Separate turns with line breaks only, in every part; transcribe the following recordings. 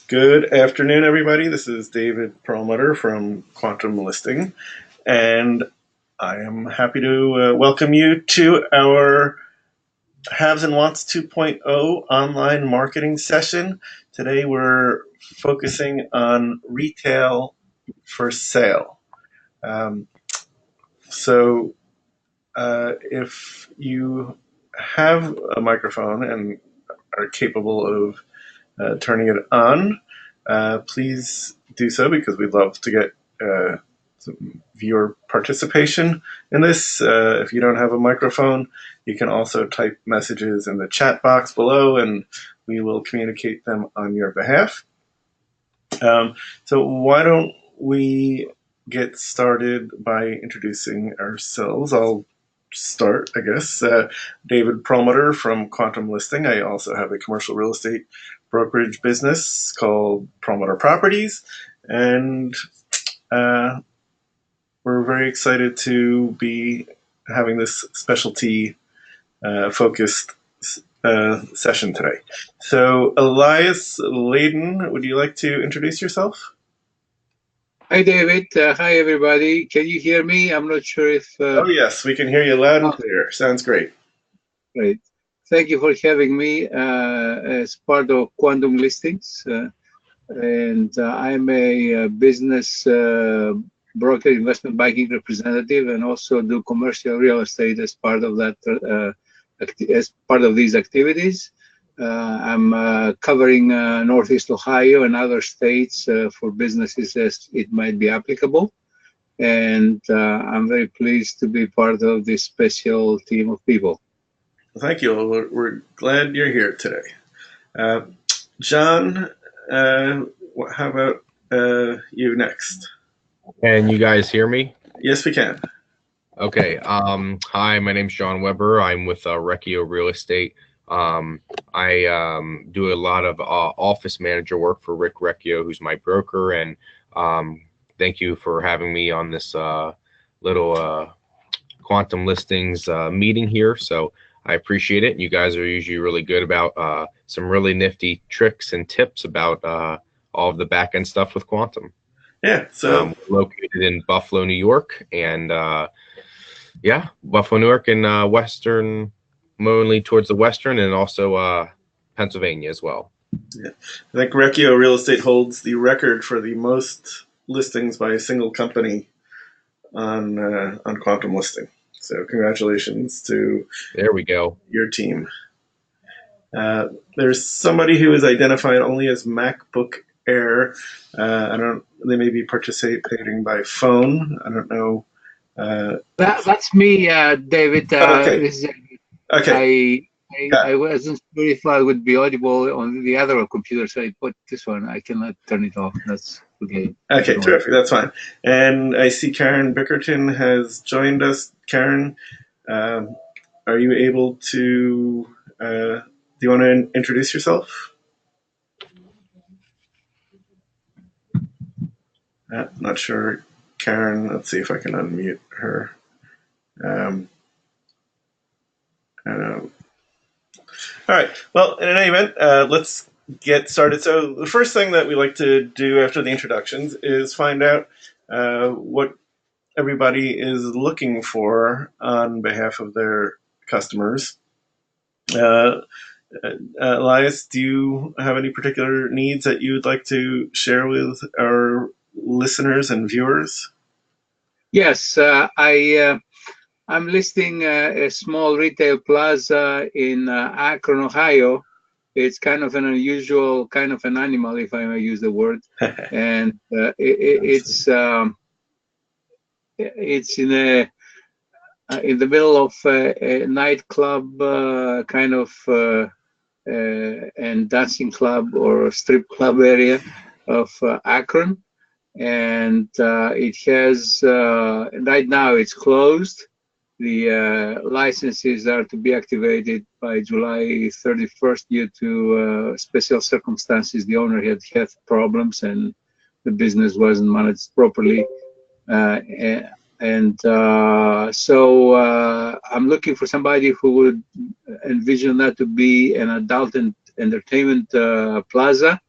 Good afternoon, everybody. This is David Perlmutter from QuantumListing, and I am happy to welcome you to our Haves and Wants 2.0 online marketing session. Today we're focusing on retail for sale. Um, if you have a microphone and are capable of turning it on, please do so because we'd love to get some viewer participation in this. If you don't have a microphone, you can also type messages in the chat box below and we will communicate them on your behalf. So why don't we get started by introducing ourselves. I'll start, I guess. David Perlmutter from QuantumListing. I also have a commercial real estate brokerage business called Perlmutter Properties, and we're very excited to be having this specialty focused session today. So, Elias Layden, would you like to introduce yourself?
Hi, David. Hi, everybody. Can you hear me? I'm not sure if...
Oh, yes, we can hear you loud and clear. Sounds great.
Great. Thank you for having me as part of QuantumListings. I'm a business broker, investment banking representative, and also do commercial real estate as part of that, as part of these activities. I'm covering Northeast Ohio and other states for businesses as it might be applicable. And I'm very pleased to be part of this special team of people.
Thank you. We're glad you're here today. John, how about you next?
Can you guys hear me?
Yes, we can.
Okay. Hi, my name's John Weber. I'm with Recchio Real Estate. I do a lot of office manager work for Rick Recchio, who's my broker, and thank you for having me on this little QuantumListings meeting here. So I appreciate it. You guys are usually really good about some really nifty tricks and tips about all of the back end stuff with Quantum.
Yeah. So
we're located in Buffalo, New York, and yeah, Buffalo, New York, and western. Mainly towards the western, and also Pennsylvania as well.
Yeah. I think Recchio Real Estate holds the record for the most listings by a single company on QuantumListing. So congratulations to
there we go
your team. There's somebody who is identified only as MacBook Air. They may be participating by phone. I don't know.
That's me, David.
Okay.
Okay. I wasn't sure if I would be audible on the other computer, so I put this one. I cannot turn it off. That's okay.
Okay, terrific. That's fine. And I see Karen Bickerton has joined us. Karen, are you able to, do you want to introduce yourself? Not sure. Karen, let's see if I can unmute her. All right. Well, in any event, let's get started. So the first thing that we like to do after the introductions is find out what everybody is looking for on behalf of their customers. Elias, do you have any particular needs that you would like to share with our listeners and viewers?
Yes, I'm listing a small retail plaza in Akron, Ohio. It's kind of an unusual kind of an animal, if I may use the word, and it's in the middle of a nightclub kind of and dancing club or strip club area of Akron, and it has right now it's closed. The licenses are to be activated by July 31st due to special circumstances. The owner had health problems and the business wasn't managed properly. So I'm looking for somebody who would envision that to be an adult entertainment plaza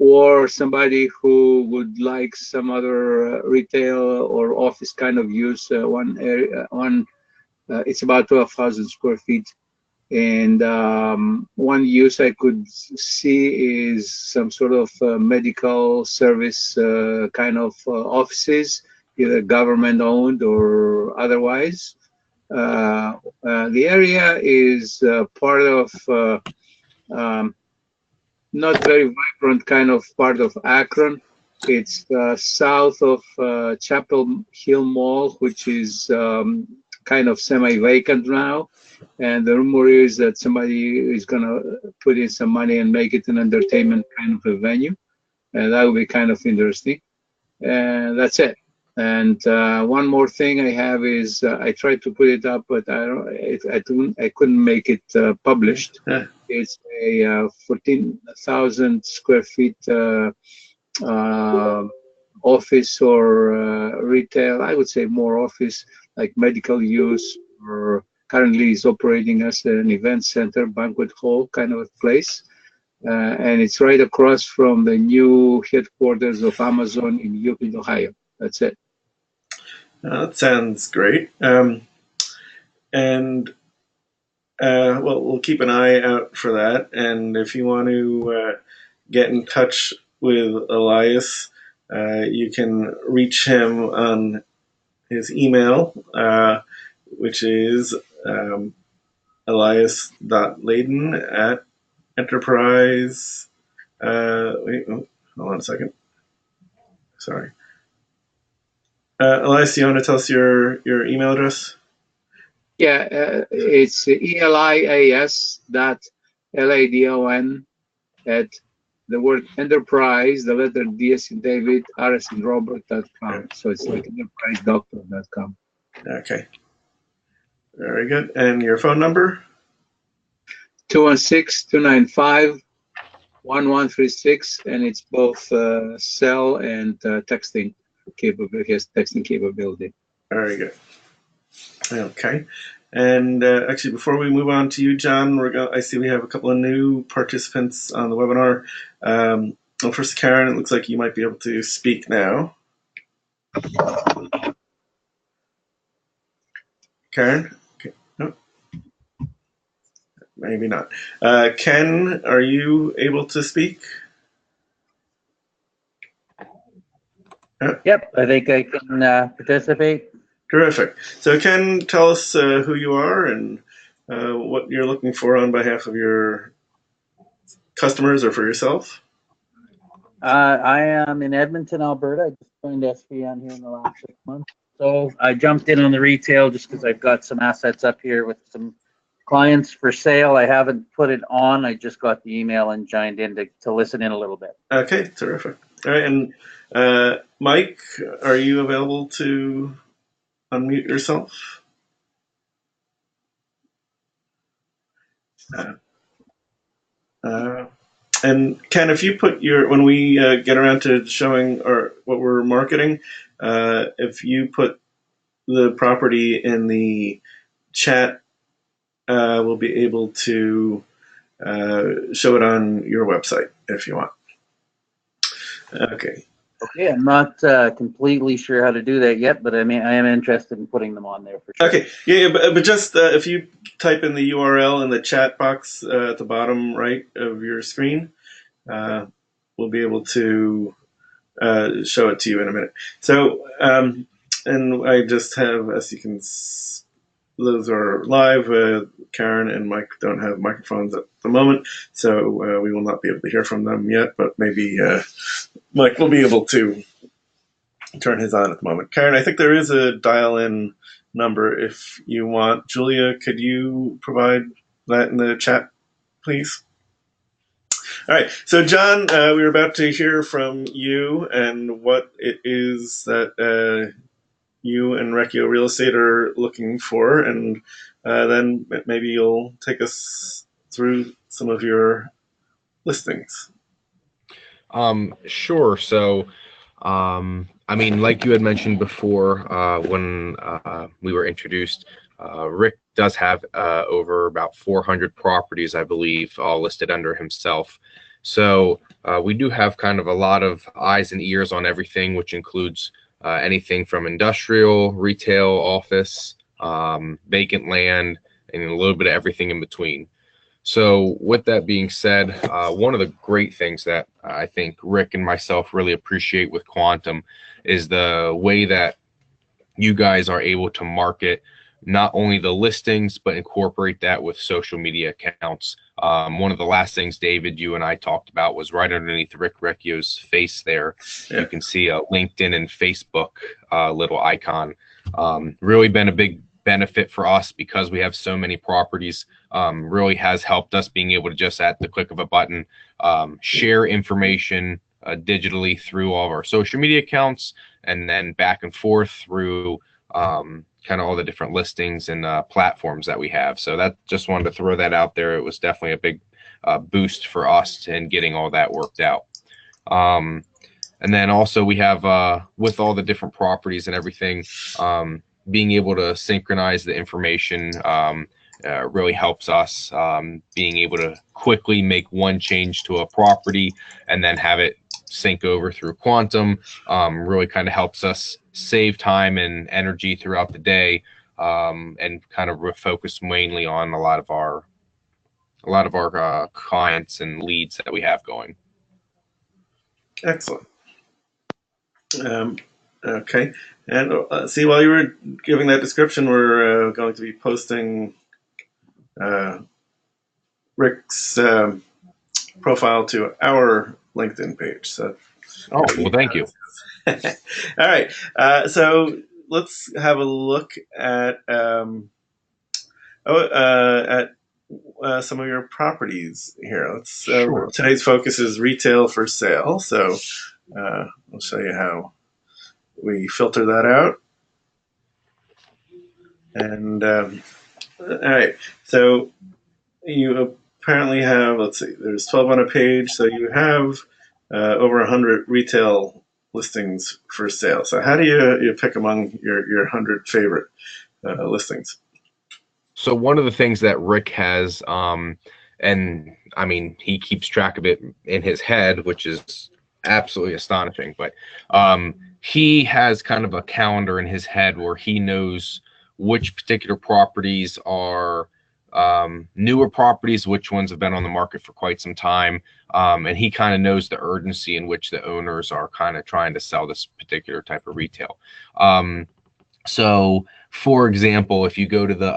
or somebody who would like some other retail or office kind of use. One area, it's about 12,000 square feet. And one use I could see is some sort of medical service kind of offices, either government owned or otherwise. The area is part of not very vibrant kind of part of Akron. It's south of Chapel Hill Mall, which is kind of semi-vacant now. And the rumor is that somebody is going to put in some money and make it an entertainment kind of a venue. And that would be kind of interesting. And that's it. And one more thing I have is I tried to put it up, but I couldn't make it published.
Yeah.
It's a 14,000 square feet office or retail. I would say more office, like medical use, or currently is operating as an event center, banquet hall kind of a place. And it's right across from the new headquarters of Amazon in Euclid, Ohio. That's it.
That sounds great. And well, we'll keep an eye out for that. And if you want to get in touch with Elias, you can reach him on his email, which is elias.layden@enterprise. Wait, hold on a second. Sorry. Elias, do you want to tell us your email address?
Yeah, it's elias.ladon at the word enterprise, the letter D as in David, R as in Robert.com. So it's like enterprisedoctor.com.
Okay. Very good. And your phone number?
216-295-1136, and it's both cell and texting capability. Has texting capability.
Very good. Okay. And actually, before we move on to you, John, I see we have a couple of new participants on the webinar. Well, first, Karen, it looks like you might be able to speak now. Karen? Okay. No. Maybe not. Ken, are you able to speak?
Yep, I think I can participate.
Terrific. So Ken, tell us who you are and what you're looking for on behalf of your customers or for yourself.
I am in Edmonton, Alberta. I just joined SVN here in the last 6 months. So I jumped in on the retail just because I've got some assets up here with some clients for sale. I haven't put it on. I just got the email and joined in to listen in a little bit.
Okay, terrific. All right, and Mike, are you available to unmute yourself? And Ken, if you put when we get around to showing or what we're marketing, if you put the property in the chat, we'll be able to show it on your website if you want. Okay.
Okay, I'm not completely sure how to do that yet, but I mean, I am interested in putting them on there for sure.
Okay, yeah, but just if you type in the URL in the chat box at the bottom right of your screen, we'll be able to show it to you in a minute. So, and I just have, as you can, those are live. Karen and Mike don't have microphones at the moment, so we will not be able to hear from them yet, but maybe Mike will be able to turn his on at the moment. Karen, I think there is a dial-in number if you want. Julia, could you provide that in the chat, please? All right, so John, we were about to hear from you and what it is that you and Recchio Real Estate are looking for, and then maybe you'll take us through some of your listings.
Sure. So, I mean, like you had mentioned before, when we were introduced, Rick does have over about 400 properties, I believe, all listed under himself. So we do have kind of a lot of eyes and ears on everything, which includes anything from industrial, retail, office, vacant land, and a little bit of everything in between. So with that being said, one of the great things that I think Rick and myself really appreciate with Quantum is the way that you guys are able to market not only the listings, but incorporate that with social media accounts. One of the last things, David, you and I talked about was right underneath Rick Recchio's face there. Yeah. You can see a LinkedIn and Facebook little icon. Really been a big benefit for us because we have so many properties. Really has helped us being able to just at the click of a button share information digitally through all of our social media accounts, and then back and forth through kind of all the different listings and platforms that we have. So that, just wanted to throw that out there. It was definitely a big boost for us in getting all that worked out. And then also we have with all the different properties and everything, being able to synchronize the information really helps us. Being able to quickly make one change to a property and then have it sync over through Quantum really kind of helps us save time and energy throughout the day, and kind of refocus mainly on a lot of our clients and leads that we have going.
Excellent. Okay, and see, while you were giving that description, we're going to be posting Rick's profile to our LinkedIn page. So,
oh, well, thank you.
All right, so let's have a look at some of your properties here. Let's.
Sure.
Today's focus is retail for sale, so I'll show you how we filter that out. And all right, so you apparently have, let's see, there's 12 on a page, so you have over 100 retail listings for sale. So how do you pick among your 100 favorite listings?
So one of the things that Rick has, and I mean, he keeps track of it in his head, which is absolutely astonishing, but he has kind of a calendar in his head where he knows which particular properties are newer properties, which ones have been on the market for quite some time, and he kind of knows the urgency in which the owners are kind of trying to sell this particular type of retail. So for example, if you go to the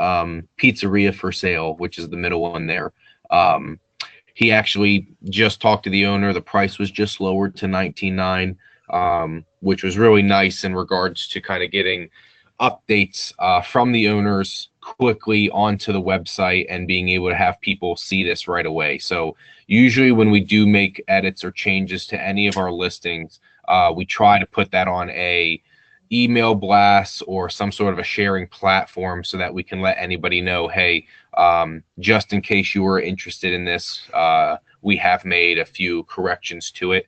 pizzeria for sale, which is the middle one there, he actually just talked to the owner. The price was just lowered to $19,900, which was really nice in regards to kind of getting updates from the owners quickly onto the website and being able to have people see this right away. So usually when we do make edits or changes to any of our listings, we try to put that on a email blast or some sort of a sharing platform so that we can let anybody know, hey, just in case you were interested in this, we have made a few corrections to it.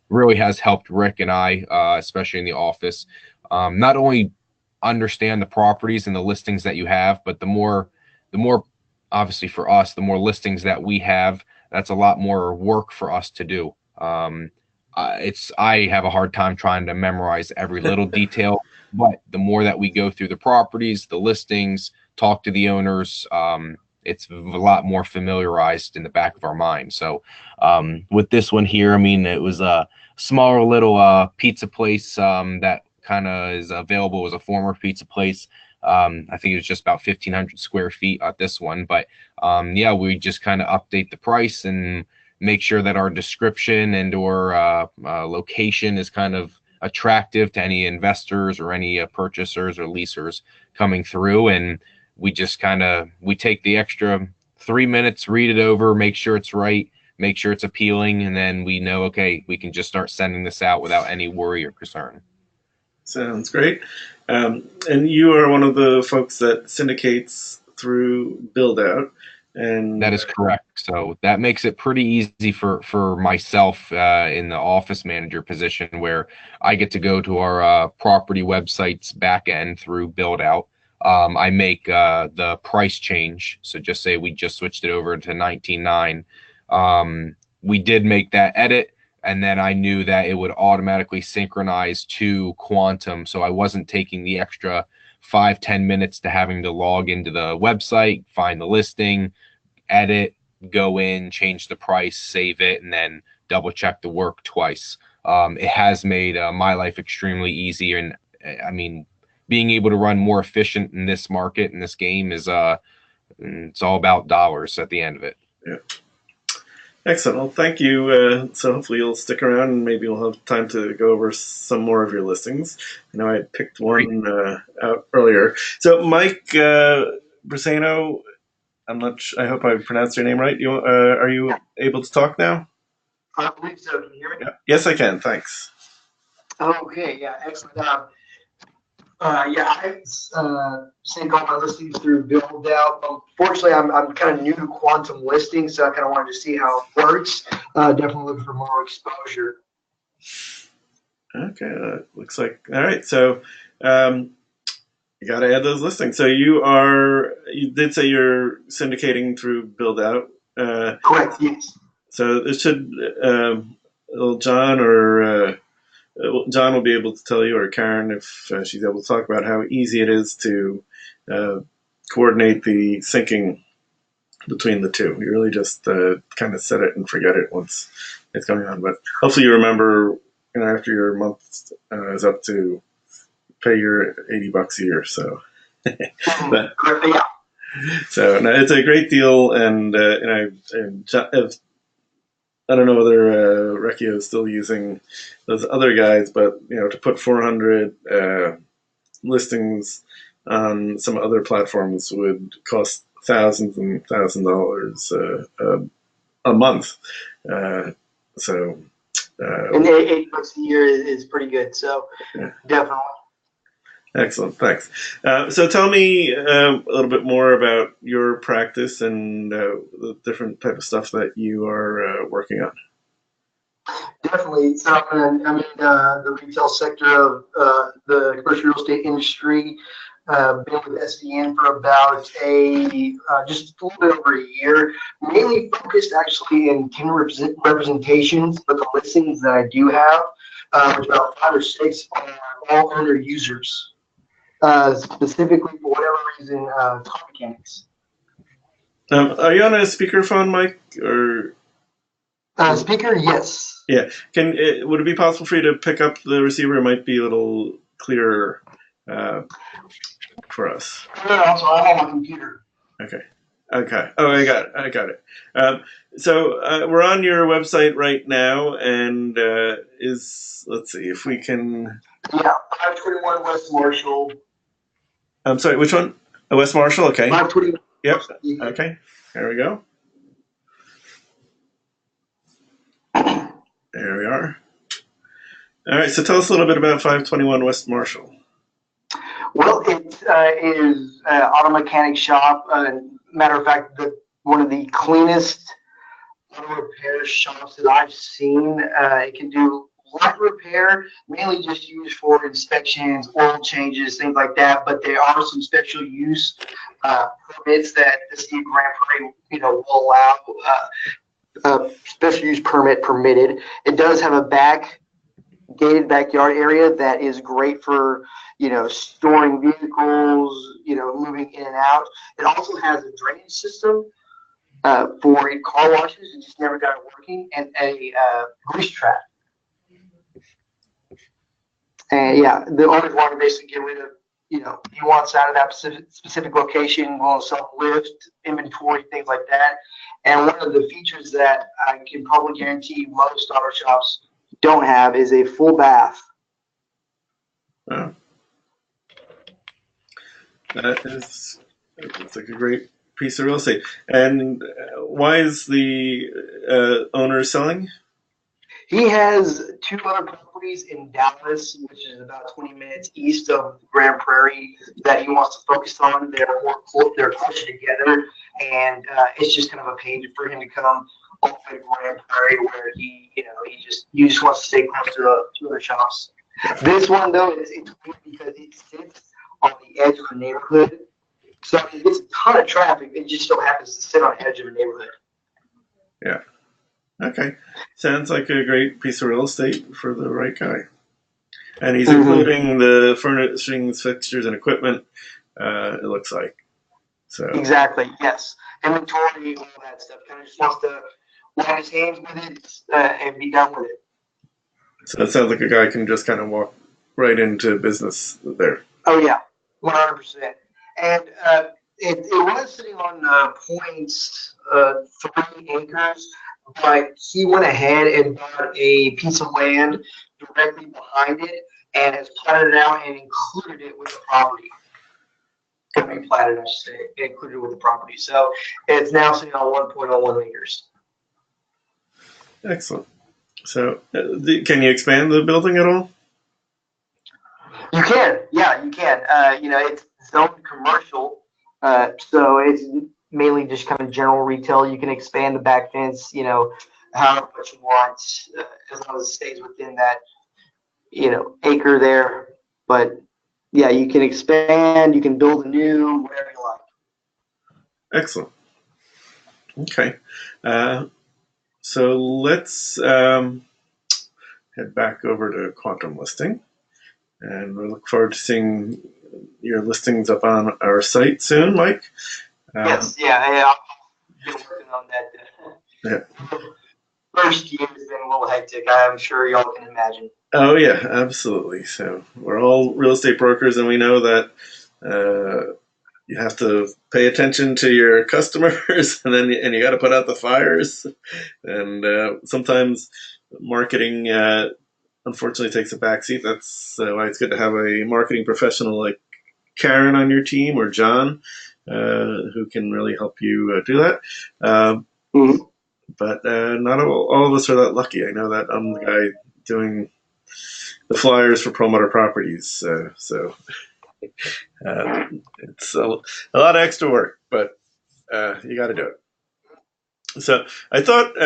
Really has helped Rick and I, especially in the office, not only understand the properties and the listings that you have, but the more obviously for us, the more listings that we have, that's a lot more work for us to do. I have a hard time trying to memorize every little detail, but the more that we go through the properties, the listings, talk to the owners, it's a lot more familiarized in the back of our mind. So with this one here, I mean, it was a smaller little pizza place that kind of is available as a former pizza place. I think it was just about 1,500 square feet at this one, but yeah, we just kind of update the price and make sure that our description and or location is kind of attractive to any investors or any purchasers or leasers coming through. And we just we take the extra 3 minutes, read it over, make sure it's right, make sure it's appealing, and then we know, okay, we can just start sending this out without any worry or concern.
Sounds great. And you are one of the folks that syndicates through Build Out. And
that is correct. So that makes it pretty easy for myself in the office manager position, where I get to go to our property website's back end through Build Out. I make the price change. So just say we just switched it over to $19,900. we did make that edit, and then I knew that it would automatically synchronize to Quantum, so I wasn't taking the extra 5-10 minutes to having to log into the website, find the listing, edit, go in, change the price, save it, and then double check the work twice. It has made my life extremely easy, and I mean, being able to run more efficient in this market, in this game, is it's all about dollars at the end of it.
Yeah. Excellent. Well, thank you. So hopefully you'll stick around, and maybe we'll have time to go over some more of your listings. I know I picked one out earlier. So Mike Briseno, I'm not. I hope I pronounced your name right. Are you able to talk now?
I believe so. Can you hear me?
Yeah. Yes, I can. Thanks.
Okay. Yeah. Excellent. I sync all my listings through Build Out. Fortunately, I'm kind of new to quantum listing, so I kind of wanted to see how it works. Definitely looking for more exposure.
Okay. Looks like all right. So you got to add those listings. So you did say you're syndicating through Build Out.
Correct. Yes.
So it should little John or John will be able to tell you, or Karen, if she's able to talk about how easy it is to coordinate the syncing between the two. You really just kind of set it and forget it once it's going on. But hopefully you remember, after your month is up, to pay your $80 a year. So, but,
Yeah.
so no, it's a great deal, and I don't know whether Recchio is still using those other guys, but to put 400 listings on some other platforms would cost thousands and $1,000s a month. So,
And $80 a year is pretty good. So,
yeah.
Definitely.
Excellent, thanks. So tell me a little bit more about your practice and the different type of stuff that you are working on.
Definitely. So I'm in the retail sector of the commercial real estate industry. Been with SDN for about just a little bit over a year. Mainly focused actually in tenant representations, but the listings that I do have, which about 5 or 6, are all owner users. Specifically for whatever reason, car mechanics.
Are you on a speakerphone, Mike, or
speaker? Yes.
Yeah. Would it be possible for you to pick up the receiver? It might be a little clearer for us.
No, also I'm on my computer.
Okay. Oh, I got it. So we're on your website right now, and let's see if we can.
Yeah, 521 West Marshall.
I'm sorry, which one? West Marshall. Okay.
521.
Yep. Okay. There we go. There we are. All right. So tell us a little bit about 521 West Marshall.
Well, it is an auto mechanic shop. Matter of fact, one of the cleanest auto repair shops that I've seen. It can do light repair, mainly just used for inspections, oil changes, things like that. But there are some special use permits that the state of Grand Prairie, will allow. Special use permit permitted. It does have a gated backyard area that is great for storing vehicles, moving in and out. It also has a drainage system for car washes. It just never got it working, and a grease trap. And yeah, the owners want to basically get rid of, he wants out of that specific location, will self-lift, inventory, things like that. And one of the features that I can probably guarantee most auto shops don't have is a full bath.
Wow. It's like a great piece of real estate. And why is the owner selling?
He has 2 other properties in Dallas, which is about 20 minutes east of Grand Prairie, that he wants to focus on. They're closer together, and it's just kind of a pain for him to come all the way to Grand Prairie, where he just wants to stay close to other shops. This one though, it's weird because it sits on the edge of the neighborhood, so it gets a ton of traffic. It just so happens to sit on the edge of a neighborhood.
Yeah. Okay. Sounds like a great piece of real estate for the right guy. And he's
Mhm.
including the furnishings, fixtures, and equipment, it looks like. So
Exactly. Yes. Inventory, all that stuff. Kind of just wants to wipe his hands with it and be done with it.
so it sounds like a guy can just kind of walk right into business there.
Oh yeah, 100%. And it was sitting on points 3 acres, but he went ahead and bought a piece of land directly behind it and has platted it out and included it with the property. Could be platted, I should say, included with the property. So it's now sitting on 1.01 acres.
Excellent. So can you expand the building at all?
You can, yeah, you can. It's zoned commercial, so it's mainly just kind of general retail. You can expand the back fence, however much you want, as long as it stays within that, acre there. But yeah, you can expand, you can build anew, whatever you like.
Excellent. Okay. So let's head back over to Quantum Listing, and we look forward to seeing your listings up on our site soon, Mike.
Yes, yeah, I've been working on that.
Yeah.
First year has been a little hectic. I'm sure y'all can imagine.
Oh yeah, absolutely. So we're all real estate brokers, and we know that you have to pay attention to your customers, and then you got to put out the fires. And sometimes marketing, unfortunately, takes a backseat. That's why it's good to have a marketing professional like Karen on your team or John, who can really help you do that.
Mm-hmm.
But not all of us are that lucky. I know that I'm the guy doing the flyers for Promoter Properties, so it's a lot of extra work, but you got to do it. So I thought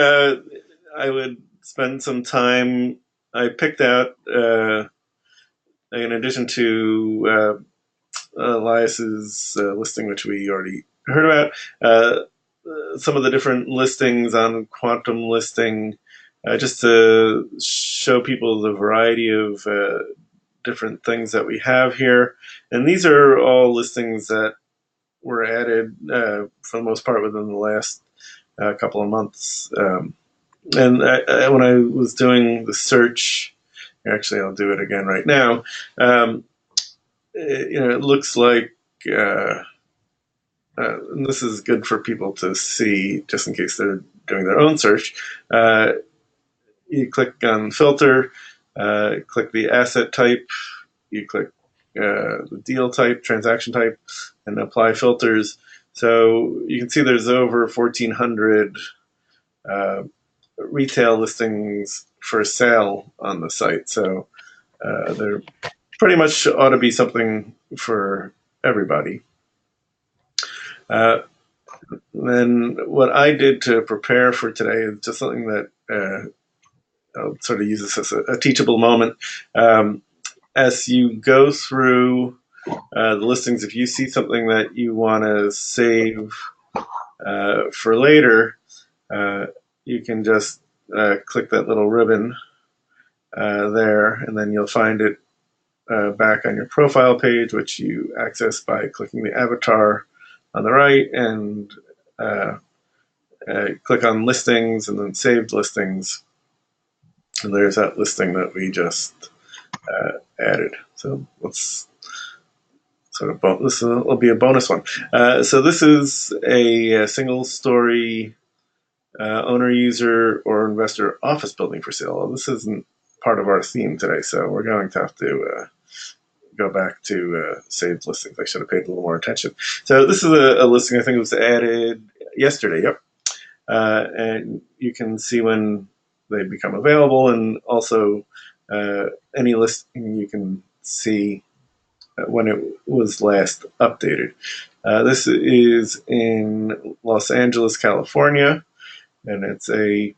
I would spend some time. I picked out, in addition to Elias's listing, which we already heard about, some of the different listings on Quantum Listing, just to show people the variety of different things that we have here. And these are all listings that were added for the most part within the last couple of months. And when I was doing the search, actually, I'll do it again right now. It looks like, and this is good for people to see just in case they're doing their own search. You click on filter, click the asset type, you click the deal type, transaction type, and apply filters. So you can see there's over 1,400 retail listings for sale on the site. So there pretty much ought to be something for everybody. Then what I did to prepare for today is just something that I'll sort of use this as a teachable moment. As you go through the listings, if you see something that you want to save for later, you can just click that little ribbon there, and then you'll find it back on your profile page, which you access by clicking the avatar on the right and click on listings and then saved listings. And there's that listing that we just added. So let's sort of this will be a bonus one. So this is a single story owner, user, or investor office building for sale. This isn't part of our theme today, so we're going to have to go back to saved listings. I should have paid a little more attention. So this is a listing I think was added yesterday. Yep. And you can see when they become available, and also any listing you can see when it was last updated. This is in Los Angeles, California, and it's a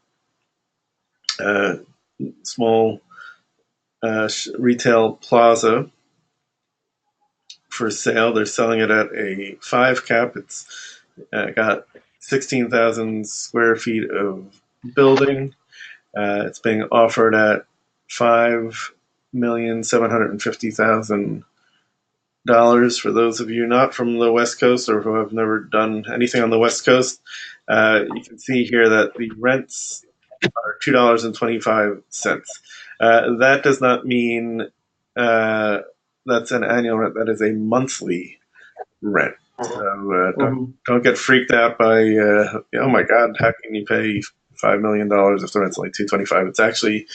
small retail plaza for sale. They're selling it at a 5 cap. It's got 16,000 square feet of building. It's being offered at $5,750,000. For those of you not from the West Coast or who have never done anything on the West Coast, you can see here that the rents are $2.25. That does not mean that's an annual rent. That is a monthly rent. So don't get freaked out by oh my God, how can you pay $5 million if the rent's only $225? It's actually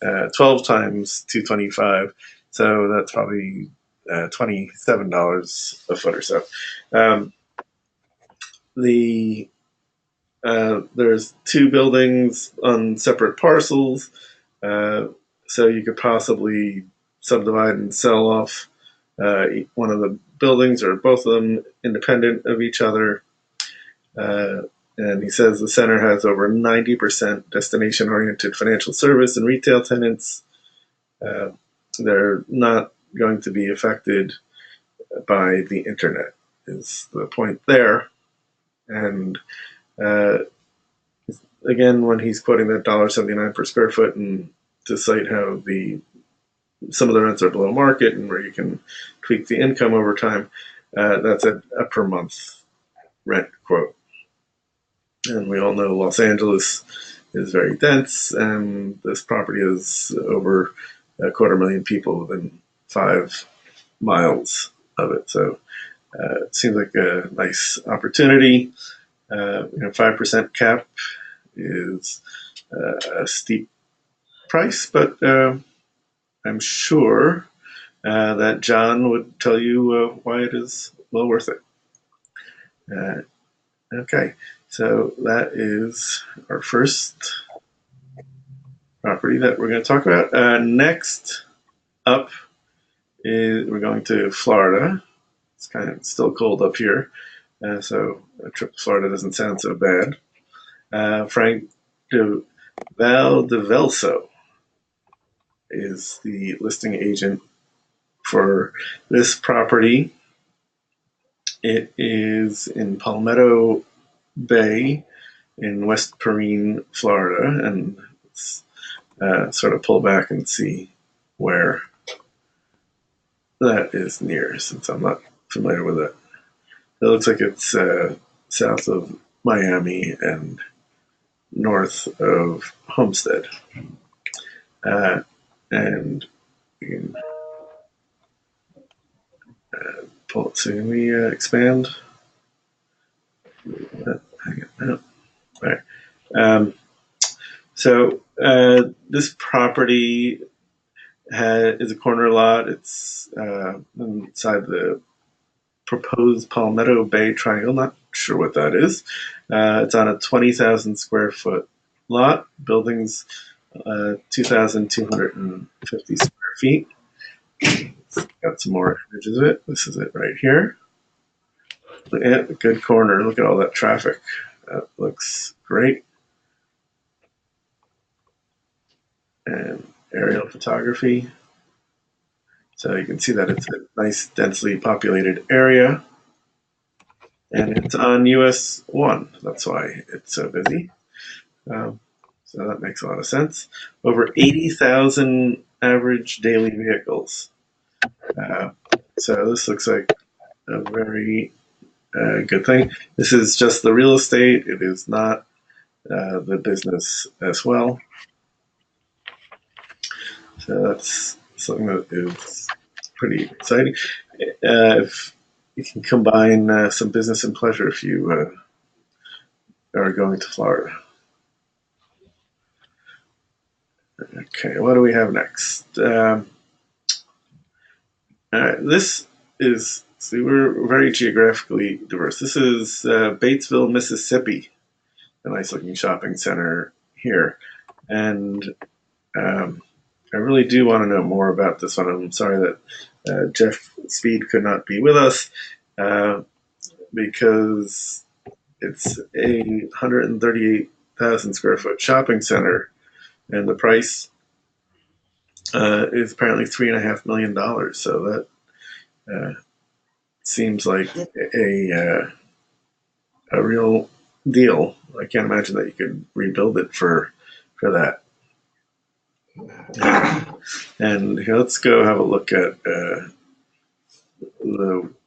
12 times $225, so that's probably $27 a foot or so. There's two buildings on separate parcels, so you could possibly subdivide and sell off one of the buildings or both of them independent of each other. And he says the center has over 90% destination-oriented financial service and retail tenants. They're not going to be affected by the internet, is the point there. And again, when he's quoting that $1.79 per square foot, and to cite how some of the rents are below market and where you can tweak the income over time, that's a per month rent quote. And we all know Los Angeles is very dense, and this property is over 250,000 people within 5 miles of it. So it seems like a nice opportunity. 5% cap is a steep price, but I'm sure that John would tell you why it is well worth it. Okay, so that is our first property that we're going to talk about. Next up is we're going to Florida. It's kind of still cold up here, so a trip to Florida doesn't sound so bad. Frank de Valdevelso is the listing agent for this property. It is in Palmetto Bay in West Perrine, Florida, and let's sort of pull back and see where that is near, since I'm not familiar with it. It looks like it's south of Miami and north of Homestead. And we can pull it. So can we expand? Hang it out. All right. So this property is a corner lot. It's inside the proposed Palmetto Bay Triangle. Not sure what that is. It's on a 20,000 square foot lot. Building's 2,250 square feet. Got some more images of it. This is it right here. Yeah, good corner. Look at all that traffic. That looks great. And aerial photography. So you can see that it's a nice, densely populated area. And it's on US 1. That's why it's so busy. So that makes a lot of sense. Over 80,000 average daily vehicles. So this looks like a very good thing. This is just the real estate. It is not the business as well. So that's something that is pretty exciting. If you can combine some business and pleasure if you are going to Florida. Okay, what do we have next? This is, see, we're very geographically diverse. This is Batesville, Mississippi, a nice looking shopping center here. And I really do want to know more about this one. I'm sorry that Jeff Speed could not be with us because it's a 138,000 square foot shopping center, and the price is apparently $3.5 million. So that seems like a real deal. I can't imagine that you could rebuild it for that. And here, let's go have a look at the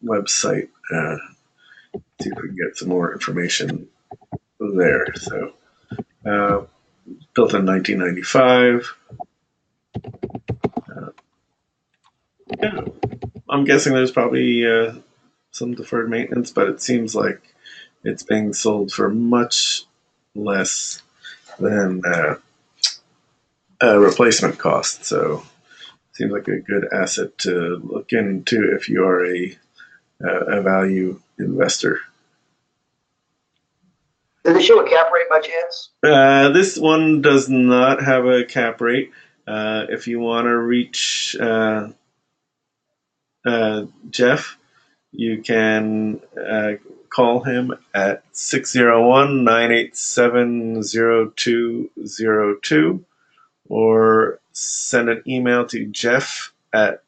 website. See if we can get some more information there. So, built in 1995. Yeah, I'm guessing there's probably some deferred maintenance, but it seems like it's being sold for much less than replacement cost. So, seems like a good asset to look into if you are a value investor.
Does it show a cap rate by chance?
This one does not have a cap rate. If you want to reach Jeff, you can call him at 601-987-0202 or send an email to Jeff at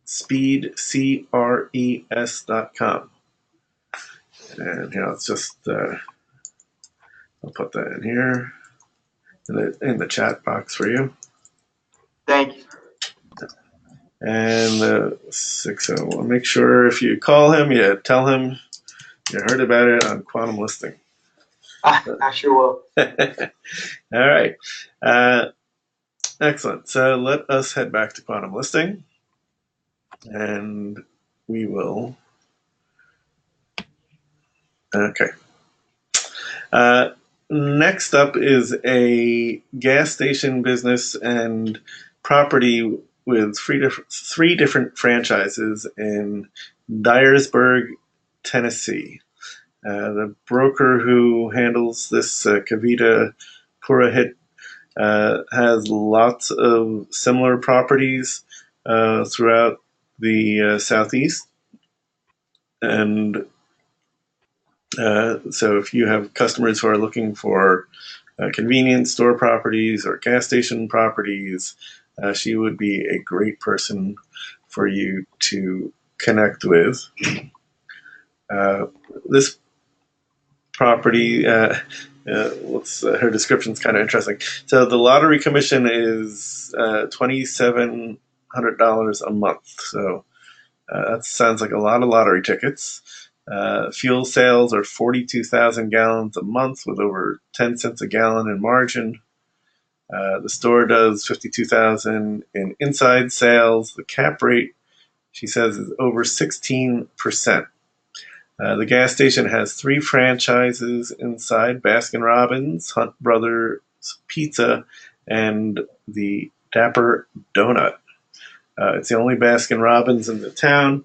speedcres.com. And it's just, I'll put that in here in the chat box for you.
Thank you.
And 601. Make sure if you call him, you tell him you heard about it on Quantum Listing.
I sure will.
All right. Excellent. So let us head back to Quantum Listing, and we will. Okay. Next up is a gas station business and property with three different franchises in Dyersburg, Tennessee. The broker who handles this, Kavita Purohit, has lots of similar properties throughout the Southeast. And so if you have customers who are looking for convenience store properties or gas station properties, she would be a great person for you to connect with. This property, her description is kind of interesting. So the lottery commission is $2,700 a month. So that sounds like a lot of lottery tickets. Fuel sales are 42,000 gallons a month with over 10 cents a gallon in margin. The store does 52,000 in inside sales. The cap rate, she says, is over 16%. The gas station has 3 franchises inside: Baskin-Robbins, Hunt Brothers Pizza, and the Dapper Donut. It's the only Baskin-Robbins in the town.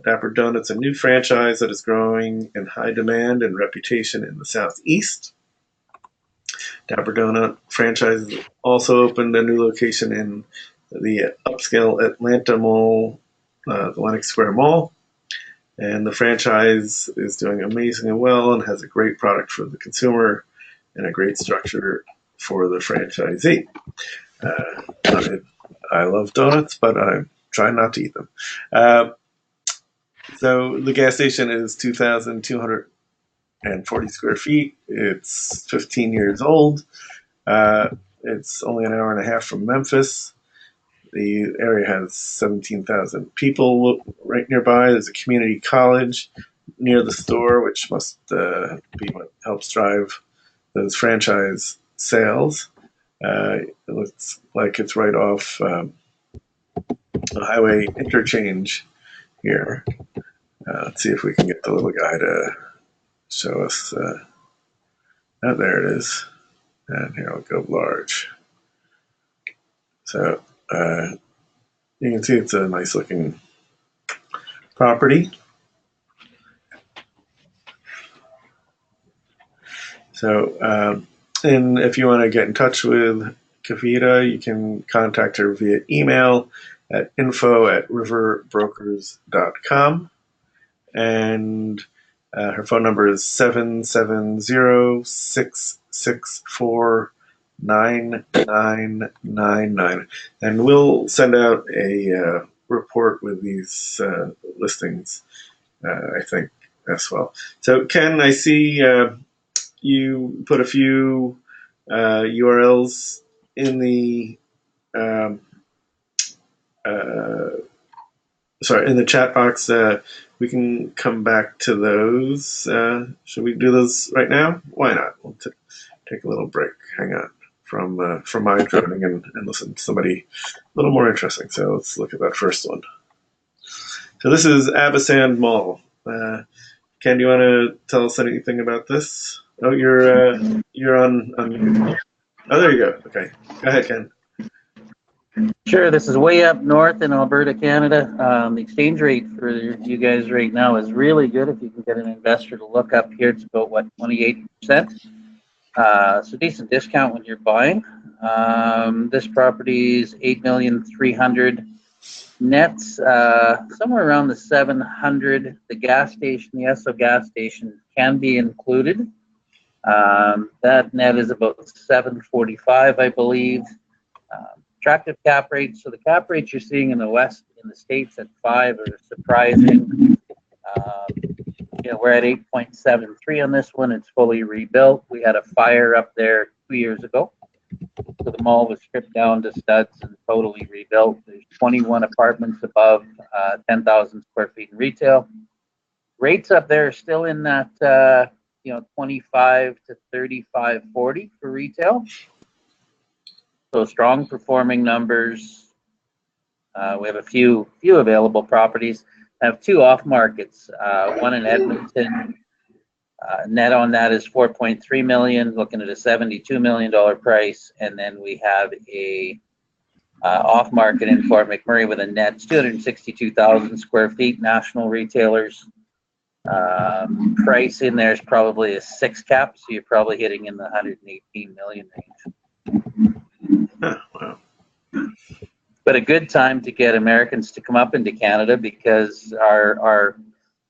Dapper Donut's a new franchise that is growing in high demand and reputation in the Southeast. Dapper Donut franchise also opened a new location in the upscale Atlanta Mall, the Lenox Square Mall. And the franchise is doing amazingly well and has a great product for the consumer and a great structure for the franchisee. I love donuts, but I'm trying not to eat them. So the gas station is 2,240 square feet. It's 15 years old. It's only an hour and a half from Memphis. The area has 17,000 people right nearby. There's a community college near the store, which must be what helps drive those franchise sales. It looks like it's right off the highway interchange here. Let's see if we can get the little guy to show us. Oh, there it is. And here I'll go large. So you can see it's a nice looking property. So, and if you want to get in touch with Kavita, you can contact her via email at info@riverbrokers.com. And her phone number is 770-664-9999. And we'll send out a report with these listings, I think, as well. So Ken, I see you put a few URLs in the um, uh, in the chat box. We can come back to those. Should we do those right now? Why not? We'll take a little break. Hang on from my coding and listen to somebody a little more interesting. So let's look at that first one. So this is Abasand Mall. Ken, do you want to tell us anything about this? Oh, you're on. Oh, there you go. Okay, go ahead, Ken.
Sure, this is way up north in Alberta, Canada. The exchange rate for you guys right now is really good. If you can get an investor to look up here, it's about, what, 28%? So decent discount when you're buying. This property is 8,300,000 nets, somewhere around the 700. The gas station, the Esso gas station, can be included. That net is about 745, I believe. Attractive cap rates. So the cap rates you're seeing in the West, in the States at 5 are surprising. We're at 8.73 on this one. It's fully rebuilt. We had a fire up there 2 years ago. So the mall was stripped down to studs and totally rebuilt. There's 21 apartments above 10,000 square feet in retail. Rates up there are still in that 25 to 35, 40 for retail. So strong performing numbers. We have a few available properties. I have 2 off markets. One in Edmonton. Net on that is 4.3 million, looking at a $72 million price. And then we have a off market in Fort McMurray with a net 262,000 square feet, national retailers. Price in there is probably a 6 cap, so you're probably hitting in the 118 million range.
Wow.
But a good time to get Americans to come up into Canada because our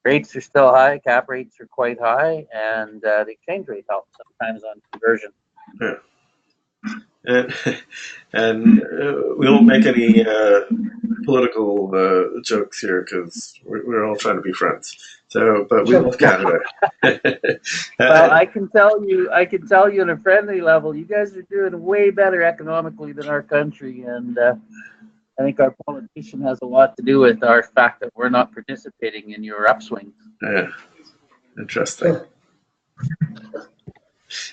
rates are still high, cap rates are quite high, and the exchange rate helps sometimes on conversion.
Yeah. And we won't make any political jokes here because we're all trying to be friends. So, but we love Canada.
Well, I can tell you on a friendly level, you guys are doing way better economically than our country, and I think our politician has a lot to do with our fact that we're not participating in your upswing.
Yeah, interesting.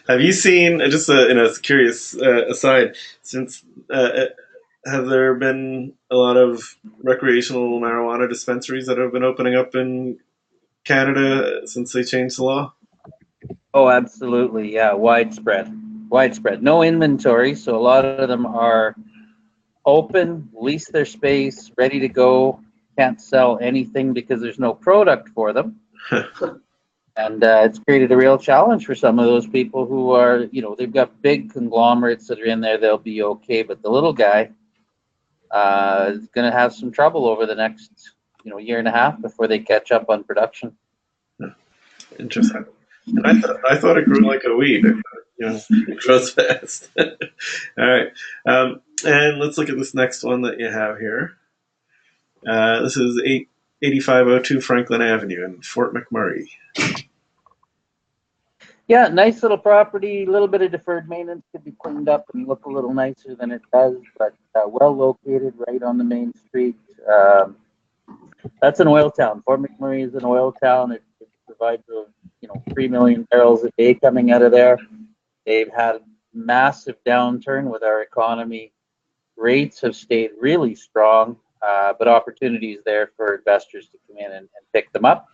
Have you seen, just in a curious aside, since have there been a lot of recreational marijuana dispensaries that have been opening up in Canada since they changed the law?
Oh, absolutely. Yeah, widespread. No inventory, so a lot of them are open, lease their space, ready to go. Can't sell anything because there's no product for them. And it's created a real challenge for some of those people who are, they've got big conglomerates that are in there, they'll be okay. But the little guy is going to have some trouble over the next, year and a half before they catch up on production.
Interesting. And I thought it grew like a weed. It grows fast. All right. And let's look at this next one that you have here. This is 8502 Franklin Avenue in Fort McMurray.
Yeah, nice little property. A little bit of deferred maintenance, could be cleaned up and look a little nicer than it does, but well located right on the main street. That's an oil town. Fort McMurray is an oil town. It provides 3 million barrels a day coming out of there. They've had a massive downturn with our economy. Rates have stayed really strong, but opportunities there for investors to come in and pick them up.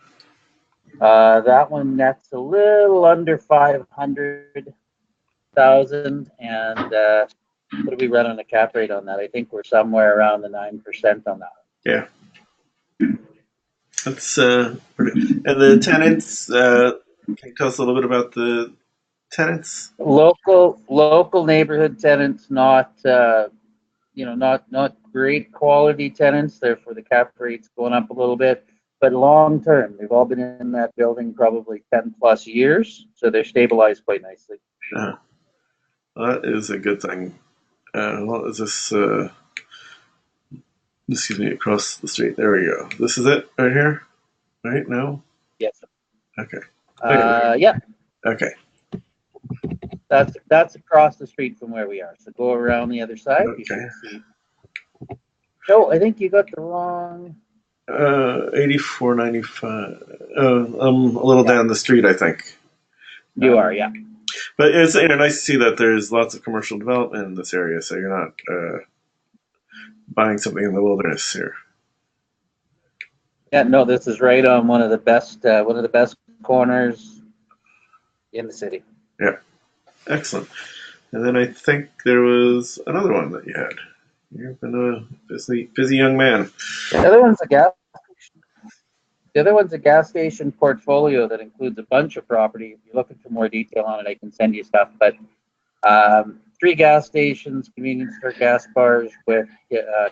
That one nets a little under 500,000, and what do we run on the cap rate on that? I think we're somewhere around the 9% on that.
Yeah. That's pretty. And the tenants, can you tell us a little bit about the tenants?
Local neighborhood tenants, not not great quality tenants. Therefore, the cap rate's going up a little bit. But long term, they've all been in that building probably 10 plus years, so they're stabilized quite nicely.
Well, that is a good thing. What is this? Excuse me, across the street. There we go. This is it right here? Right? No?
Yes.
Okay.
Yeah,
Okay.
that's across the street from where we are. So go around the other side. You
Okay.
should see. No, I think you got the wrong.
84.95. I'm a little down the street, I think.
You are, yeah.
But it's nice to see that there's lots of commercial development in this area, so you're not buying something in the wilderness here.
Yeah, no, this is right on one of the best corners in the city.
Yeah, excellent. And then I think there was another one that you had. You've been a busy young man.
The other one's a gas. The other one's a gas station portfolio that includes a bunch of property. If you're looking for more detail on it, I can send you stuff. But 3 gas stations, convenience store, gas bars with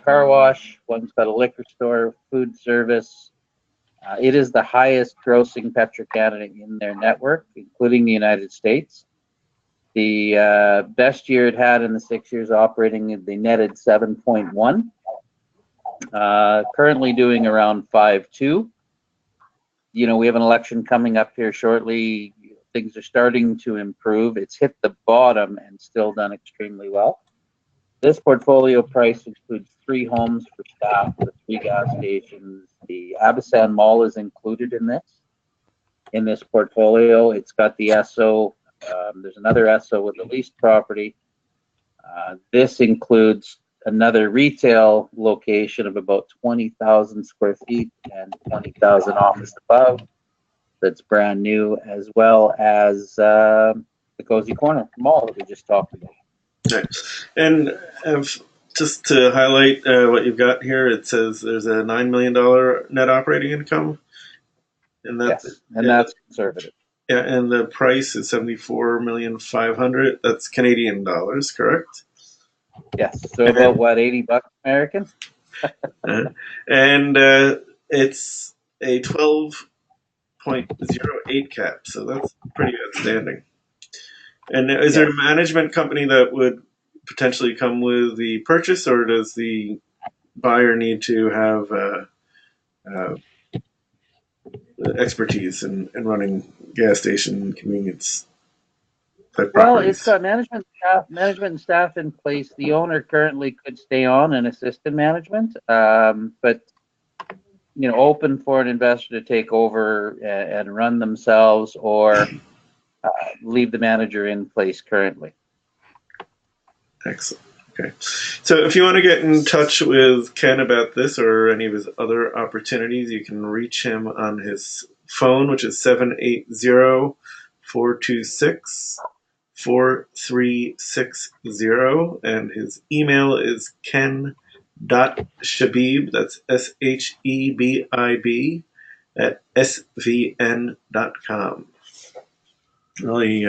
car wash. One's got a liquor store, food service. It is the highest grossing Petro-Canada in their network, including the United States. The best year it had in the 6 years operating, they netted 7.1. Currently doing around 5.2. We have an election coming up here shortly. Things are starting to improve. It's hit the bottom and still done extremely well. This portfolio price includes 3 homes for staff, the 3 gas stations. The Abisan Mall is included in this portfolio. It's got the ESSO. There's another ESSO with the leased property. This includes another retail location of about 20,000 square feet and 20,000 office above. That's brand new, as well as the Cozy Corner Mall that we just talked about.
Right. And just to highlight what you've got here, it says there's a $9 million net operating income. And
Yes, and that's conservative.
Yeah, and the price is $74,500,000. That's Canadian dollars, correct?
Yes. So about what, $80 American?
And it's a 12.08 cap, so that's pretty outstanding. And is there a management company that would potentially come with the purchase, or does the buyer need to have expertise in running gas station convenience type
Well,
properties?
it's got management and staff in place. The owner currently could stay on and assist in management, but open for an investor to take over and run themselves, or leave the manager in place currently.
Excellent. Okay. So if you want to get in touch with Ken about this or any of his other opportunities, you can reach him on his phone, which is 780-426-4360, and his email is ken.shabib, that's SHEBIB, at svn.com. Really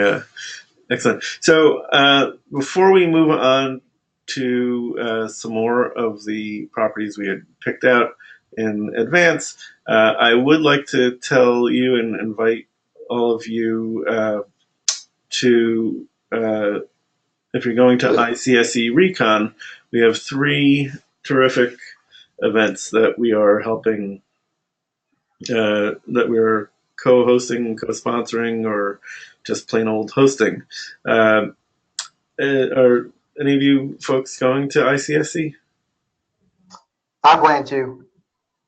excellent. So before we move on to some more of the properties we had picked out in advance, I would like to tell you and invite all of you to, if you're going to ICSE Recon, we have 3 terrific events that we are helping, that we're co-hosting, co-sponsoring, or just plain old hosting. Are any of you folks going to ICSC?
I plan to.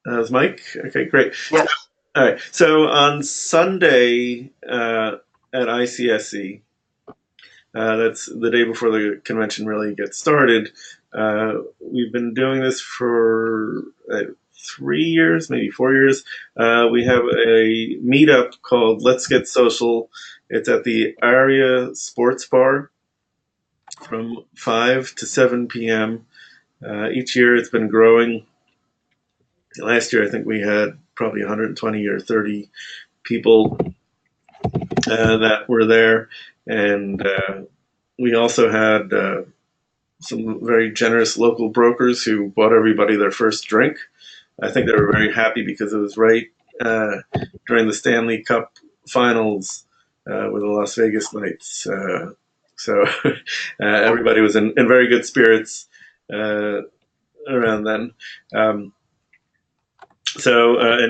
Is Mike? Okay, great.
Yes.
All right. So on Sunday at ICSC, that's the day before the convention really gets started. We've been doing this for 3 years, maybe 4 years. We have a meetup called Let's Get Social. It's at the Aria Sports Bar from 5 to 7 p.m. Each year it's been growing. Last year I think we had probably 120 or 30 people that were there. And we also had some very generous local brokers who bought everybody their first drink. I think they were very happy because it was right during the Stanley Cup Finals with the Las Vegas Knights. So everybody was in very good spirits around then. And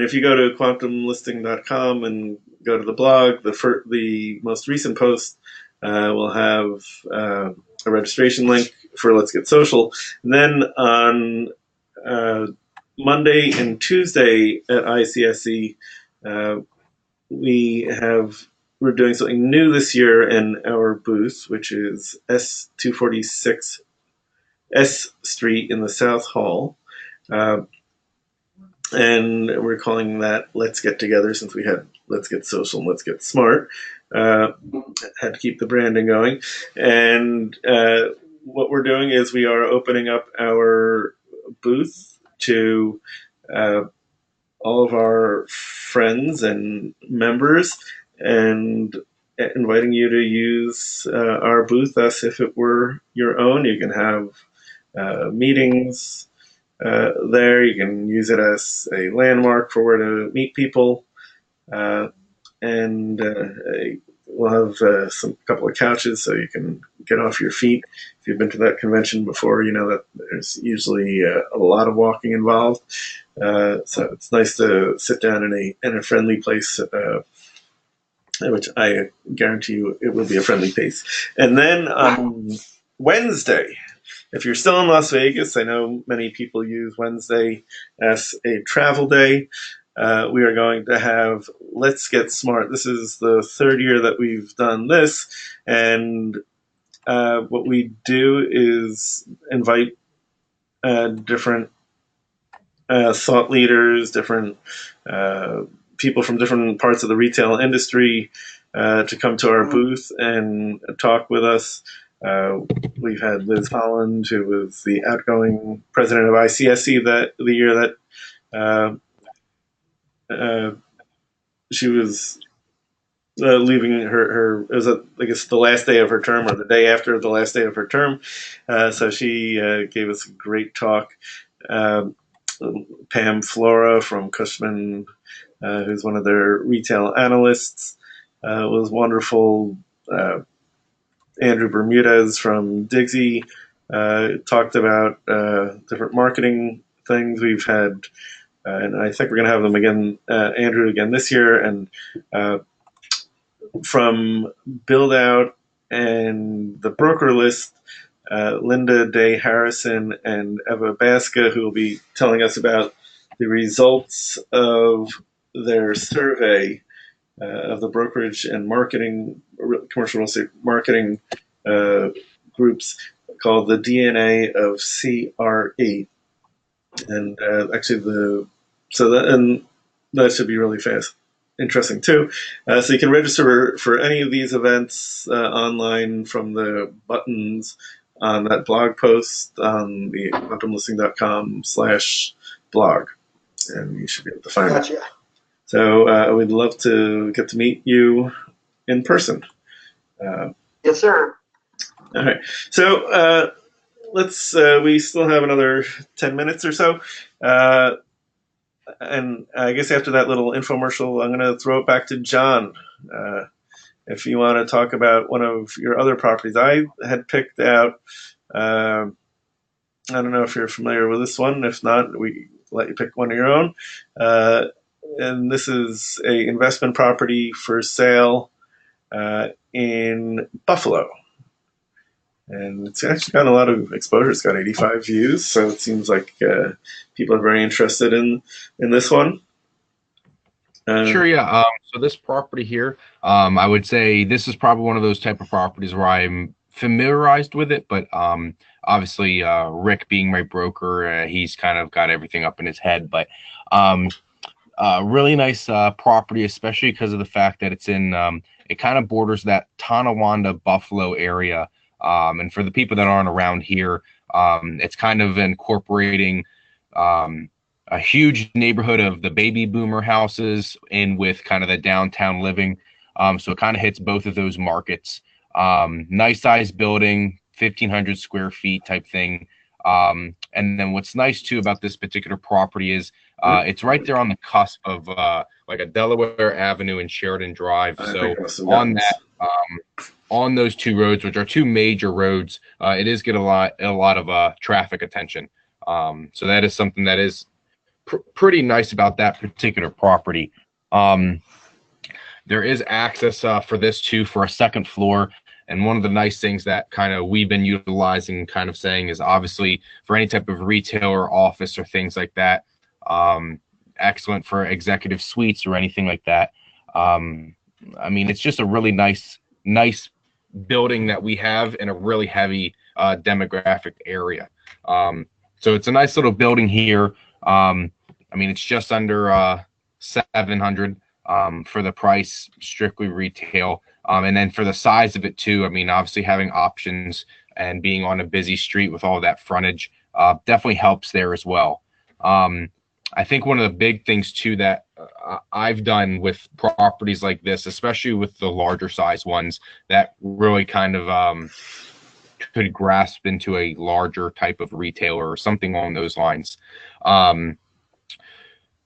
if you go to QuantumListing.com and go to the blog. The most recent post will have a registration link for Let's Get Social. And then on Monday and Tuesday at ICSC, we're doing something new this year in our booth, which is S246 S Street in the South Hall. And we're calling that Let's Get Together, since we had Let's Get Social and Let's Get Smart. Had to keep the branding going. And what we're doing is we are opening up our booth to all of our friends and members, and inviting you to use our booth as if it were your own. You can have meetings there. You can use it as a landmark for where to meet people. And we'll have some couple of couches so you can get off your feet. If you've been to that convention before, you know that there's usually a lot of walking involved. So it's nice to sit down in a friendly place, which I guarantee you it will be a friendly pace. And then on Wednesday, if you're still in Las Vegas, I know many people use Wednesday as a travel day. We are going to have Let's Get Smart. This is the third year that we've done this, and what we do is invite different thought leaders, different people from different parts of the retail industry to come to our booth and talk with us. We've had Liz Holland, who was the outgoing president of ICSC the year that she was leaving her, it was I guess the last day of her term, or the day after the last day of her term. So she gave us a great talk. Pam Flora from Cushman, who's one of their retail analysts, was wonderful. Andrew Bermudez from Digsy talked about different marketing things. We've had, and I think we're going to have them again, Andrew again this year, and from Build Out and the broker list, Linda Day Harrison and Eva Baska, who will be telling us about the results of their survey of the brokerage and marketing, commercial real estate marketing groups, called the DNA of CRE. And actually, that should be really fast. Interesting too. So you can register for any of these events online from the buttons on that blog post on the QuantumListing.com/blog, and you should be able to find it. So we'd love to get to meet you in person.
Yes, sir.
All right. So let's. We still have another 10 minutes or so. And I guess after that little infomercial, I'm going to throw it back to John. If you want to talk about one of your other properties, I had picked out, I don't know if you're familiar with this one. If not, we let you pick one of your own. And this is a investment property for sale in Buffalo. And it's actually got a lot of exposure. It's got 85 views, so it seems like people are very interested in this one.
Sure, yeah. So this property here, I would say this is probably one of those type of properties where I'm familiarized with it, but obviously Rick being my broker, he's kind of got everything up in his head. But really nice property, especially because of the fact that it's in, it kind of borders that Tonawanda, Buffalo area. And for the people that aren't around here, it's kind of incorporating a huge neighborhood of the baby boomer houses in with kind of the downtown living. So it kind of hits both of those markets. Nice size building, 1,500 square feet type thing. And then what's nice too about this particular property is it's right there on the cusp of like a Delaware Avenue and Sheridan Drive. So on that, on those two roads, which are two major roads, it is get a lot of traffic attention. So that is something that is pretty nice about that particular property. there is access for this too for a second floor. And one of the nice things that kind of we've been utilizing, kind of saying, is obviously for any type of retail or office or things like that, excellent for executive suites or anything like that. I mean, it's just a really nice building that we have in a really heavy demographic area. So it's a nice little building here. I mean, it's just under 700 for the price, strictly retail. And then for the size of it too, I mean, obviously having options and being on a busy street with all that frontage definitely helps there as well. I think one of the big things too that I've done with properties like this, especially with the larger size ones, that really kind of could grasp into a larger type of retailer or something along those lines.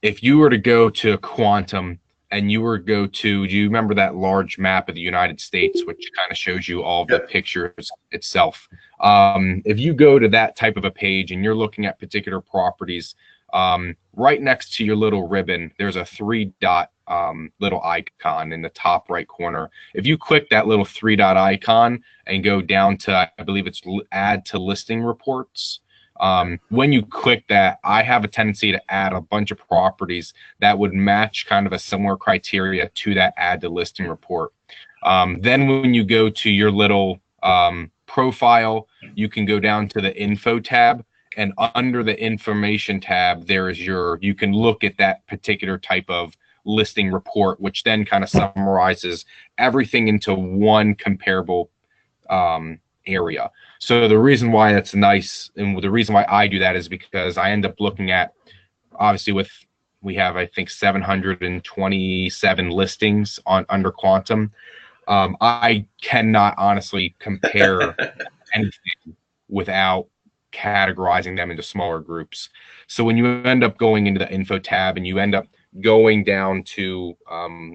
If you were to go to Quantum and you were to go to, do you remember that large map of the United States, which kind of shows you all the pictures itself? If you go to that type of a page and you're looking at particular properties, right next to your little ribbon, there's a 3-dot little icon in the top right corner. If you click that little 3-dot icon and go down to, I believe it's add to listing reports, when you click that, I have a tendency to add a bunch of properties that would match kind of a similar criteria to that add to listing report. Then when you go to your little profile, you can go down to the info tab, and under the information tab, there is you can look at that particular type of listing report, which then kind of summarizes everything into one comparable area. So the reason why that's nice, and the reason why I do that, is because I end up looking at, obviously we have, I think, 727 listings under Quantum. I cannot honestly compare anything without categorizing them into smaller groups. So when you end up going into the info tab and you end up going down to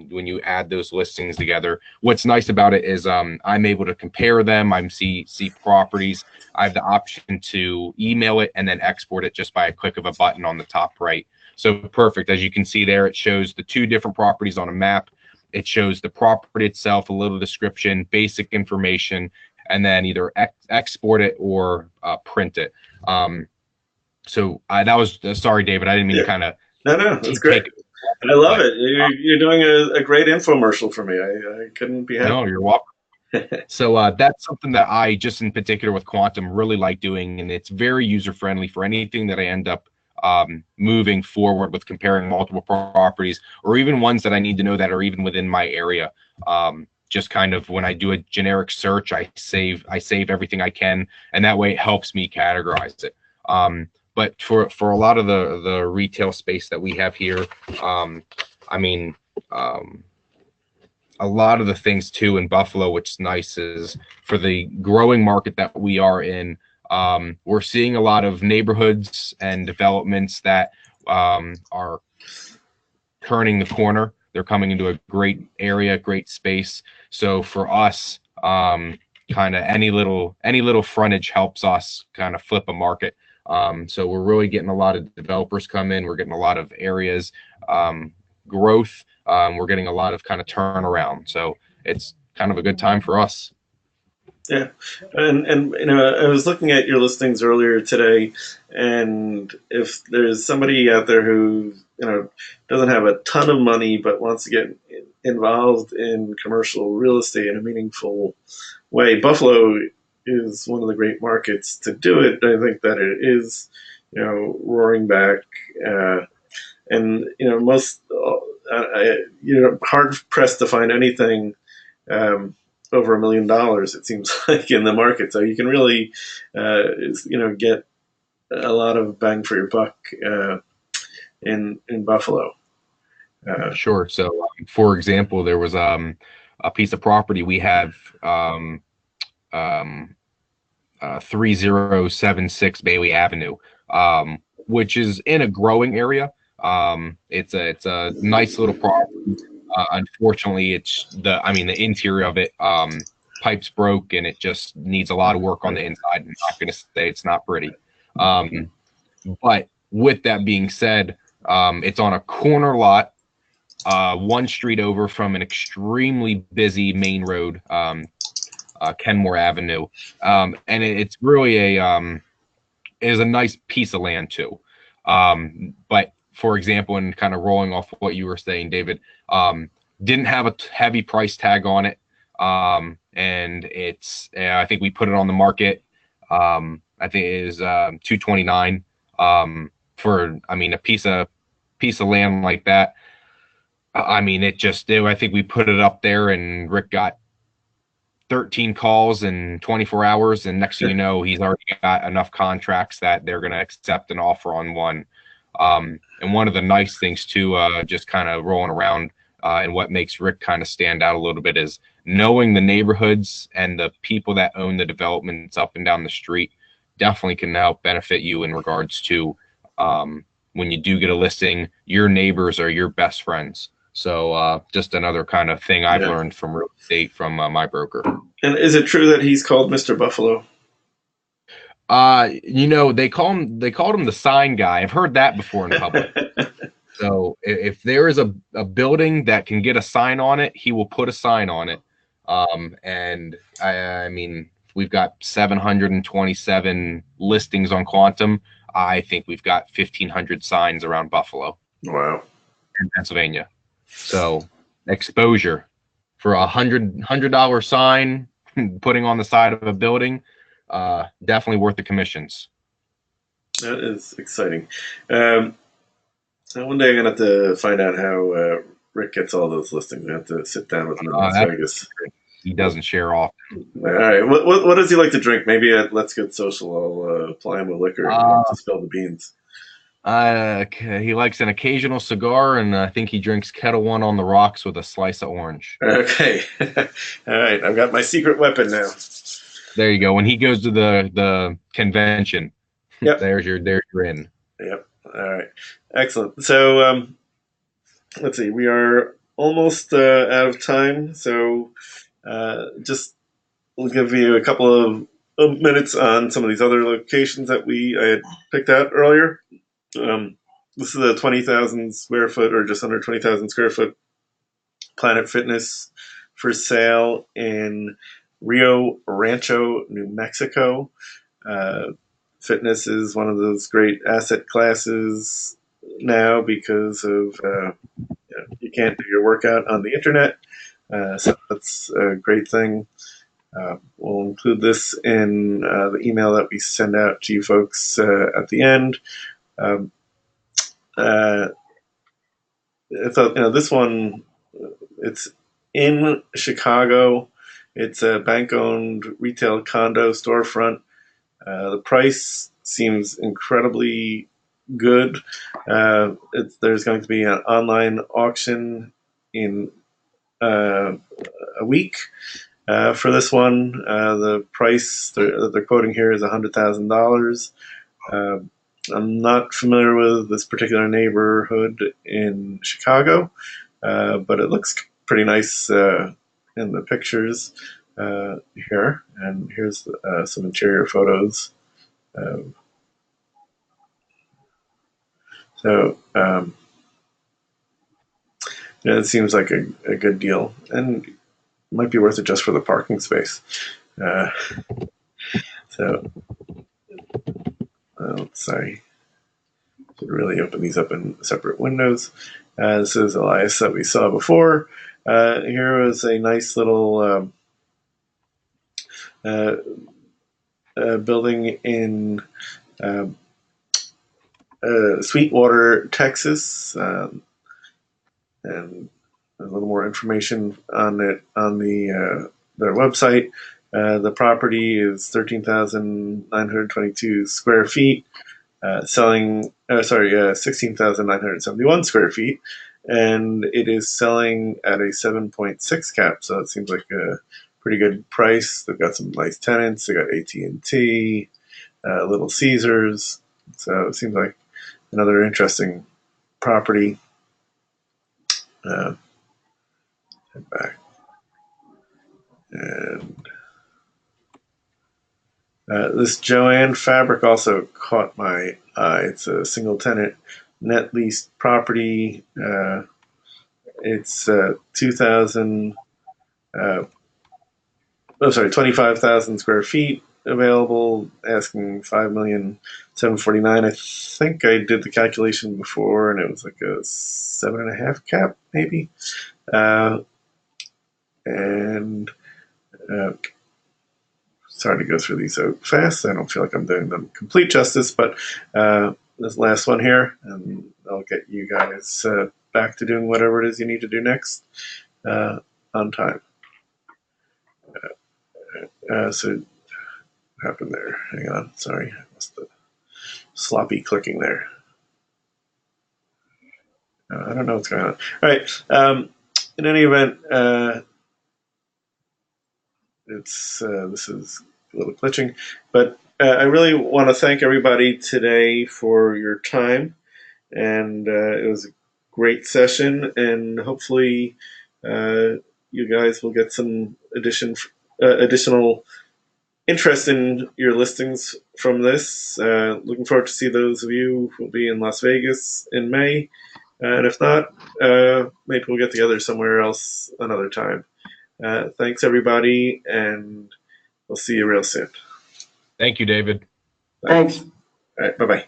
when you add those listings together, what's nice about it is I'm able to compare them. I see properties. I have the option to email it and then export it just by a click of a button on the top right. So perfect. As you can see there, it shows the 2 different properties on a map. It shows the property itself, a little description, basic information, and then either export it or print it. So that was sorry, David, I didn't mean to kind of.
No, that's great. I love it. You're doing a great infomercial for me. I couldn't be happy.
No, you're welcome. So that's something that I just in particular with Quantum really like doing, and it's very user friendly for anything that I end up moving forward with, comparing multiple properties or even ones that I need to know that are even within my area. Just kind of when I do a generic search, I save everything I can, and that way it helps me categorize it. But for a lot of the retail space that we have here, I mean, a lot of the things too in Buffalo, which is nice, is for the growing market that we are in, we're seeing a lot of neighborhoods and developments that are turning the corner. They're coming into a great area, great space. So for us, kind of any little frontage helps us kind of flip a market. So we're really getting a lot of developers come in. We're getting a lot of areas growth. We're getting a lot of kind of turnaround. So it's kind of a good time for us.
Yeah, and you know, I was looking at your listings earlier today, and if there's somebody out there who, you know, doesn't have a ton of money but wants to get involved in commercial real estate in a meaningful way, Buffalo is one of the great markets to do it. I think that it is, you know, roaring back, and you know, you're hard pressed to find anything over $1 million, it seems like, in the market. So you can really, you know, get a lot of bang for your buck in Buffalo.
Sure. So, for example, there was a piece of property we have, 3076 Bailey Avenue, which is in a growing area. It's a nice little property. Unfortunately, the interior of it, pipes broke, and it just needs a lot of work on the inside. I'm not going to say it's not pretty. But with that being said, it's on a corner lot. one street over from an extremely busy main road, Kenmore Avenue, and it's really is a nice piece of land too. But for example, and kind of rolling off what you were saying, David, didn't have a heavy price tag on it, and it's I think we put it on the market. I think it is $229 for a piece of land like that. I mean, I think we put it up there, and Rick got 13 calls in 24 hours, and next thing you know, he's already got enough contracts that they're going to accept an offer on one. And one of the nice things too, just kind of rolling around, and what makes Rick kind of stand out a little bit is knowing the neighborhoods and the people that own the developments up and down the street definitely can help benefit you in regards to when you do get a listing, your neighbors are your best friends. So just another kind of thing I've learned from real estate from my broker.
And is it true that he's called Mr. Buffalo?
They called him the sign guy. I've heard that before in public. So if there is a building that can get a sign on it, he will put a sign on it. And I mean, we've got 727 listings on Quantum. I think we've got 1,500 signs around Buffalo.
Wow.
And Pennsylvania. So exposure for $100 sign putting on the side of a building, definitely worth the commissions.
That is exciting. One day I'm gonna have to find out how Rick gets all those listings. I have to sit down with him in Las Vegas.
He doesn't share often.
All right. What does he like to drink? Maybe at Let's Get Social, I'll apply him with liquor to spill the beans.
He likes an occasional cigar, and I think he drinks Kettle One on the rocks with a slice of orange.
Okay. All right. I've got my secret weapon now.
There you go. When he goes to the convention,
yep.
there's your in.
Yep. All right. Excellent. So let's see. We are almost out of time. So just we'll give you a couple of minutes on some of these other locations that I had picked out earlier. This is a 20,000 square foot, or just under 20,000 square foot Planet Fitness for sale in Rio Rancho, New Mexico. Fitness is one of those great asset classes now because of you can't do your workout on the internet, so that's a great thing. We'll include this in the email that we send out to you folks at the end. I thought, this one, it's in Chicago. It's a bank-owned retail condo storefront. The price seems incredibly good. There's going to be an online auction in a week for this one. The price that they're quoting here is $100,000. I'm not familiar with this particular neighborhood in Chicago, but it looks pretty nice in the pictures here. And here's some interior photos. It seems like a good deal, and might be worth it just for the parking space. Sorry. Should really open these up in separate windows. This is Elias that we saw before. Here was a nice little building in Sweetwater, Texas, and a little more information on it on their website. The property is 13,922 square feet, selling 16,971 square feet, and it is selling at a 7.6 cap. So it seems like a pretty good price. They've got some nice tenants. They got AT&T, Little Caesars. So it seems like another interesting property. Head back. And this Joanne fabric also caught my eye. It's a single tenant net leased property. It's 25,000 square feet available, asking 5,749,000. I think I did the calculation before, and it was like a 7.5 cap, maybe. And sorry to go through these so fast. I don't feel like I'm doing them complete justice, but this last one here, and I'll get you guys back to doing whatever it is you need to do next on time. So what happened there? Hang on, sorry, I must have sloppy clicking there. I don't know what's going on. All right. In any event, this is a little glitching, but I really want to thank everybody today for your time, and it was a great session, and hopefully you guys will get some additional interest in your listings from this. Looking forward to see those of you who will be in Las Vegas in May, and if not, maybe we'll get together somewhere else another time. Thanks, everybody, and we'll see you real soon.
Thank you, David.
Thanks.
All right, bye-bye.